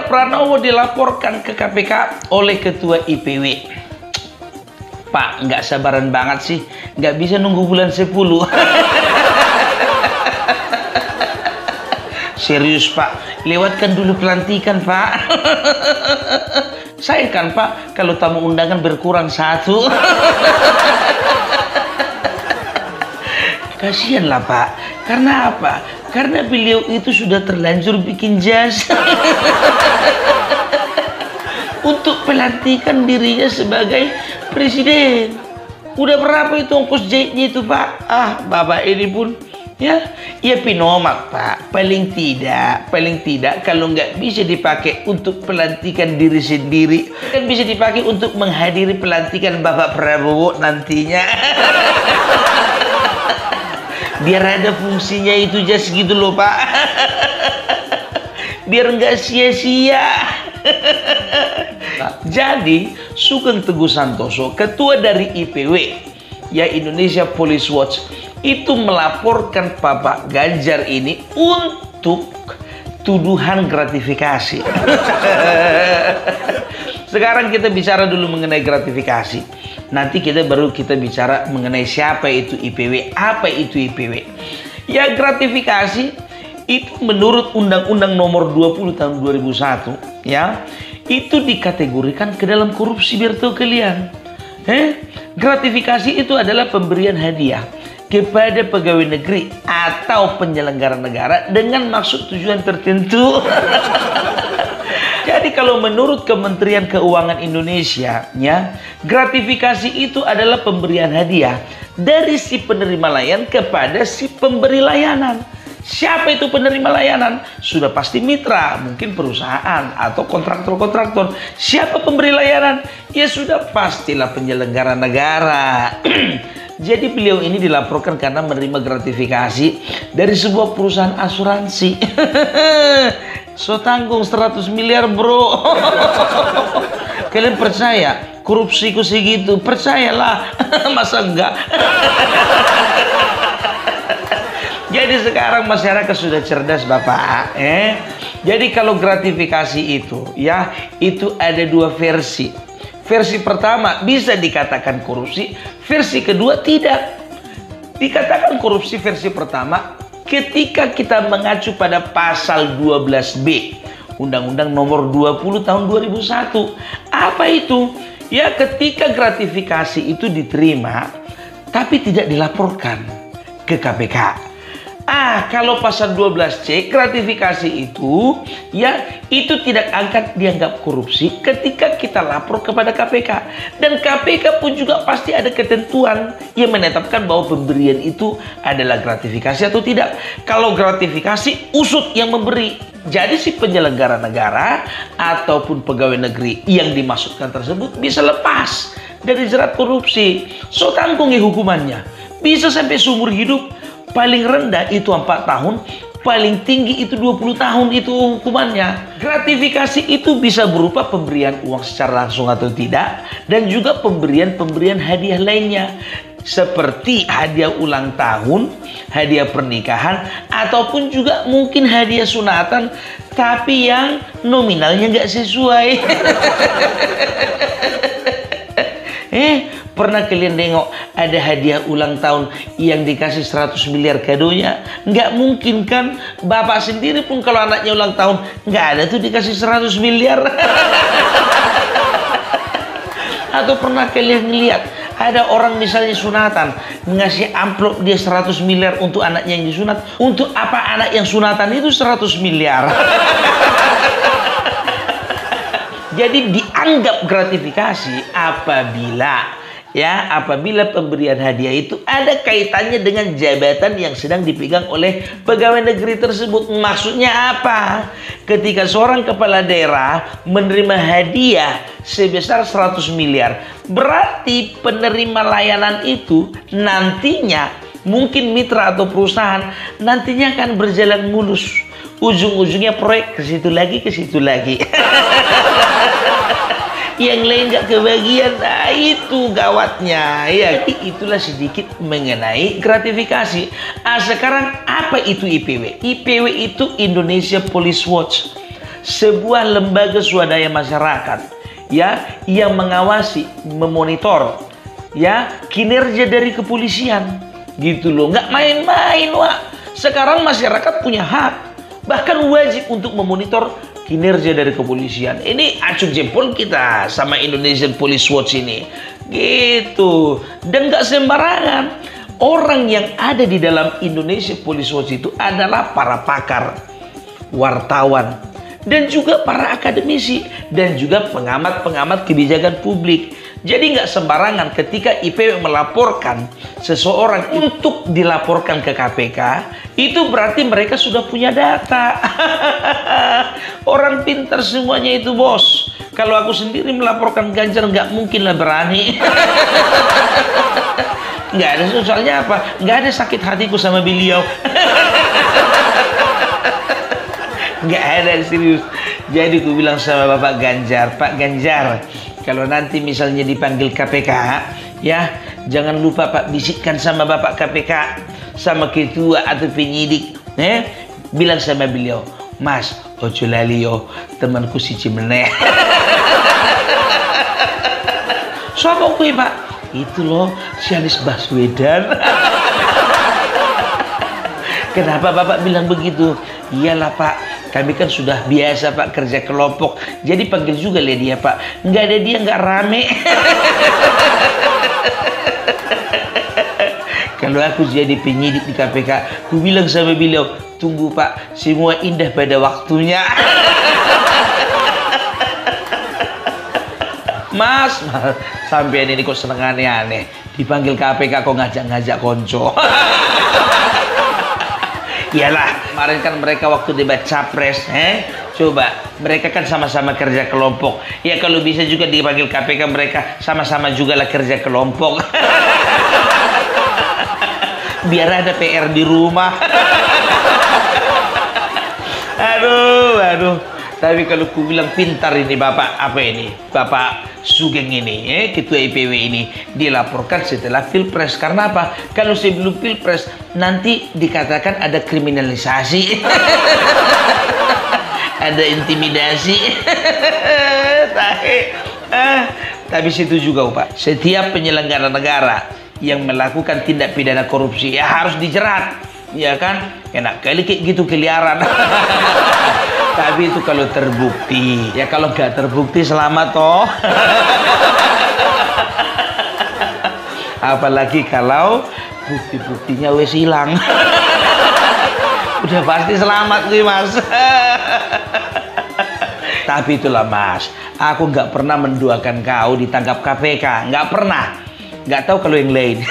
Pranowo dilaporkan ke KPK oleh Ketua IPW. Pak, nggak sabaran banget sih, nggak bisa nunggu bulan 10. Serius Pak, lewatkan dulu pelantikan Pak. Saya kan Pak, kalau tamu undangan berkurang 1. Kasihan lah Pak, karena apa? Karena beliau itu sudah terlanjur bikin jasa untuk pelantikan dirinya sebagai presiden. Udah berapa itu ongkos jahitnya itu Pak? Ah, Bapak ini pun ya pinomat Pak. Paling tidak kalau nggak bisa dipakai untuk pelantikan diri sendiri, kan bisa dipakai untuk menghadiri pelantikan Bapak Prabowo nantinya. Biar ada fungsinya itu jas gitu loh Pak. Biar nggak sia-sia. Jadi Sugeng Teguh Santoso, ketua dari IPW ya Indonesia Police Watch, itu melaporkan Bapak Ganjar ini untuk tuduhan gratifikasi. Sekarang kita bicara dulu mengenai gratifikasi. Nanti baru kita bicara mengenai siapa itu IPW, apa itu IPW. Ya, gratifikasi itu menurut Undang-Undang Nomor 20 Tahun 2001 ya, itu dikategorikan ke dalam korupsi. Biar tahu kalian. Gratifikasi itu adalah pemberian hadiah kepada pegawai negeri atau penyelenggara negara dengan maksud tujuan tertentu. Jadi kalau menurut Kementerian Keuangan Indonesia ya, gratifikasi itu adalah pemberian hadiah dari si penerima layanan kepada si pemberi layanan. Siapa itu penerima layanan? Sudah pasti mitra, mungkin perusahaan atau kontraktor-kontraktor. Siapa pemberi layanan? Ya sudah pastilah penyelenggara negara. Jadi beliau ini dilaporkan karena menerima gratifikasi dari sebuah perusahaan asuransi. So tanggung 100 miliar bro. Kalian percaya korupsiku segitu? Percayalah. Masa enggak? Jadi sekarang masyarakat sudah cerdas Bapak. Jadi kalau gratifikasi itu ya, itu ada 2 versi. Versi pertama bisa dikatakan korupsi, versi kedua tidak. Dikatakan korupsi versi pertama ketika kita mengacu pada pasal 12B Undang-Undang Nomor 20 Tahun 2001. Apa itu? Ya, ketika gratifikasi itu diterima tapi tidak dilaporkan ke KPK. Kalau pasal 12C gratifikasi itu ya, itu tidak akan dianggap korupsi ketika kita lapor kepada KPK. Dan KPK pun juga pasti ada ketentuan yang menetapkan bahwa pemberian itu adalah gratifikasi atau tidak. Kalau gratifikasi, usut yang memberi. Jadi si penyelenggara negara ataupun pegawai negeri yang dimaksudkan tersebut bisa lepas dari jerat korupsi. So tanggungi hukumannya. Bisa sampai seumur hidup. Paling rendah itu 4 tahun, paling tinggi itu 20 tahun itu hukumannya. Gratifikasi itu bisa berupa pemberian uang secara langsung atau tidak, dan juga pemberian hadiah lainnya seperti hadiah ulang tahun, hadiah pernikahan, ataupun juga mungkin hadiah sunatan tapi yang nominalnya nggak sesuai. Pernah kalian nengok ada hadiah ulang tahun yang dikasih 100 miliar kadonya? Nggak mungkin kan? Bapak sendiri pun kalau anaknya ulang tahun nggak ada tuh dikasih 100 miliar. Atau pernah kalian lihat ada orang misalnya sunatan ngasih amplop dia 100 miliar untuk anaknya yang disunat? Untuk apa anak yang sunatan itu 100 miliar? Jadi dianggap gratifikasi apabila pemberian hadiah itu ada kaitannya dengan jabatan yang sedang dipegang oleh pegawai negeri tersebut. Maksudnya apa? Ketika seorang kepala daerah menerima hadiah sebesar 100 miliar, berarti penerima layanan itu nantinya mungkin mitra atau perusahaan nantinya akan berjalan mulus. Ujung-ujungnya proyek ke situ lagi, ke situ lagi. Yang lain nggak kebagian. Nah, itu gawatnya ya. Itulah sedikit mengenai gratifikasi. Sekarang apa itu IPW? IPW itu Indonesia Police Watch. sebuah lembaga swadaya masyarakat ya yang mengawasi, memonitor ya kinerja dari kepolisian gitu loh. Nggak main-main, Wak. Sekarang masyarakat punya hak, bahkan wajib untuk memonitor kinerja dari kepolisian. Ini acung jempol kita sama Indonesian Police Watch ini gitu. Dan nggak sembarangan. Orang yang ada di dalam Indonesia Police Watch itu adalah para pakar, wartawan, dan juga para akademisi, dan juga pengamat-pengamat kebijakan publik. Jadi nggak sembarangan ketika IPW melaporkan seseorang untuk dilaporkan ke KPK, itu berarti mereka sudah punya data. Orang pintar semuanya itu, bos. Kalau aku sendiri melaporkan Ganjar nggak mungkin lah berani. Nggak ada, soalnya apa? Nggak ada sakit hatiku sama beliau. Nggak ada, serius. Jadi aku bilang sama Bapak Ganjar, Pak Ganjar, kalau nanti misalnya dipanggil KPK, ya jangan lupa Pak bisikkan sama Bapak KPK, sama ketua atau penyidik, bilang sama beliau, Mas, ojo lali yo, temanku si Cimene. Siapa kuwi Pak? Itu loh, si Anies Baswedan. Kenapa Bapak bilang begitu? Iyalah Pak, kami kan sudah biasa Pak kerja kelompok, jadi panggil juga lah dia Pak. Nggak ada dia nggak rame. Kalau aku jadi penyidik di KPK, aku bilang sama beliau, tunggu Pak, semua indah pada waktunya. Mas, sampean ini kok seneng aneh-aneh. Dipanggil KPK kok ngajak-ngajak konco. Iyalah, kemarin kan mereka waktu debat capres, coba, mereka kan sama-sama kerja kelompok. Ya kalau bisa juga dipanggil KPK, mereka sama-sama juga lah kerja kelompok. Biar ada PR di rumah. Aduh. Tapi kalau ku bilang pintar ini Bapak, apa ini? Bapak Sugeng ini, Ketua IPW ini, dilaporkan setelah Pilpres. Karena apa? Kalau sebelum Pilpres, nanti dikatakan ada kriminalisasi. Ada intimidasi. Tapi situ juga Pak, setiap penyelenggara negara yang melakukan tindak pidana korupsi, ya harus dijerat. Ya kan? Enak kali kayak gitu keliaran. Tapi itu kalau terbukti. Ya kalau nggak terbukti selamat toh. Apalagi kalau bukti-buktinya wes hilang. Udah pasti selamat nih Mas. Tapi itulah Mas, aku nggak pernah mendoakan kau ditangkap KPK. Nggak pernah. Nggak tahu kalau yang lain.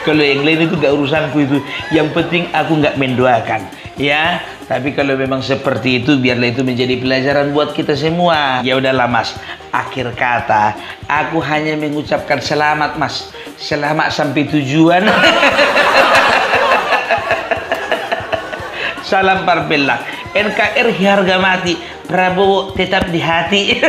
Kalau yang lain itu gak urusanku itu. Yang penting aku gak mendoakan. Ya, tapi kalau memang seperti itu, biarlah itu menjadi pelajaran buat kita semua. Ya udahlah Mas, akhir kata, aku hanya mengucapkan selamat Mas. Selamat sampai tujuan. Salam Parpelak. NKRI harga mati, Prabowo tetap di hati.